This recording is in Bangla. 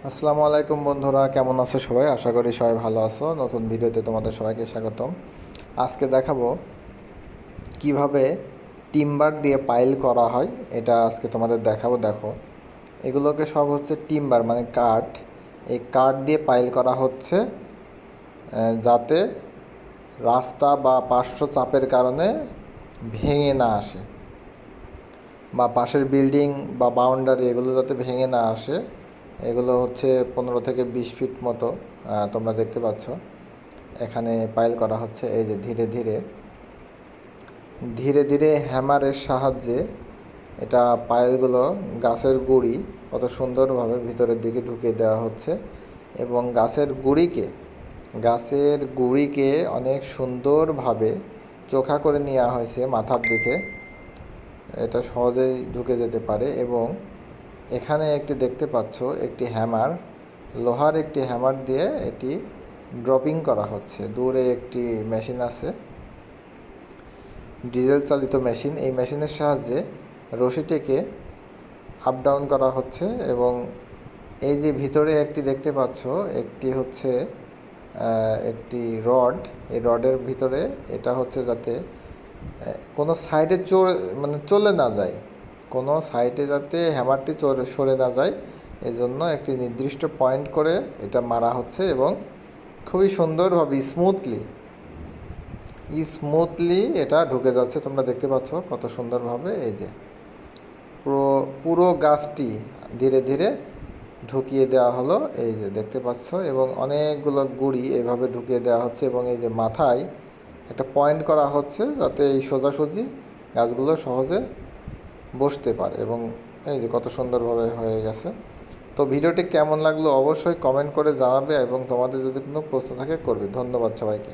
আসসালামু আলাইকুম বন্ধুরা, কেমন আছো সবাই? আশা করি সবাই ভালো আছো। নতুন ভিডিওতে তোমাদের সবাইকে স্বাগতম। আজকে দেখাবো কিভাবে টিম্বার দিয়ে পাইল করা হয়। এটা আজকে তোমাদের দেখাবো। দেখো, এগুলোকে সব হচ্ছে টিম্বার মানে কাঠ। এই কাঠ দিয়ে পাইল করা হচ্ছে যাতে রাস্তা বা পার্শ্ব চাপের কারণে ভেঙে না আসে, বা পাশের বিল্ডিং বা বাউন্ডারি এগুলো যাতে ভেঙে না আসে। এগুলো হচ্ছে 15 থেকে 20 ফিট মতো তোমরা দেখতে পাচ্ছ। এখানে পাইল করা হচ্ছে। এই যে ধীরে ধীরে ধীরে ধীরে হ্যামারের সাহায্যে এটা পাইলগুলো গাছের গুঁড়ি কত সুন্দরভাবে ভিতরের দিকে ঢুকিয়ে দেওয়া হচ্ছে, এবং গাছের গুঁড়িকে অনেক সুন্দরভাবে চোখা করে নেওয়া হয়েছে মাথার দিকে। এটা সহজেই ঢুকে যেতে পারে। এবং এখানে একটি দেখতে পাচ্ছ একটি হ্যামার, লোহার একটি হ্যামার দিয়ে এটি ড্রপিং করা হচ্ছে। দূরে একটি মেশিন আছে, ডিজেল চালিত মেশিন। এই মেশিনের সাহায্যে রশিটিকে আপ ডাউন করা হচ্ছে। এবং এই যে ভিতরে একটি দেখতে পাচ্ছ, একটি হচ্ছে একটি রড। এই রডের ভিতরে এটা হচ্ছে যাতে কোনো সাইডে চলে না যায়, কোনো সাইডে যাতে হ্যামারটি সরে না যায়, এজন্য একটি নির্দিষ্ট পয়েন্ট করে এটা মারা হচ্ছে। এবং খুবই সুন্দরভাবে স্মুথলি এটা ঢুকে যাচ্ছে। তোমরা দেখতে পাচ্ছ কত সুন্দরভাবে। এই যে পুরো গাছটি ধীরে ধীরে ঢুকিয়ে দেওয়া হলো, এই যে দেখতে পাচ্ছ। এবং অনেকগুলো গুঁড়ি এভাবে ঢুকিয়ে দেওয়া হচ্ছে। এবং এই যে মাথায় একটা পয়েন্ট করা হচ্ছে যাতে এই সোজাসুজি গাছগুলো সহজে বসতে পারে। এবং এই যে কত সুন্দরভাবে হয়ে গেছে। তো ভিডিওটি কেমন লাগলো অবশ্যই কমেন্ট করে জানাবে, এবং তোমাদের যদি কোনো প্রশ্ন থাকে করবে। ধন্যবাদ সবাইকে।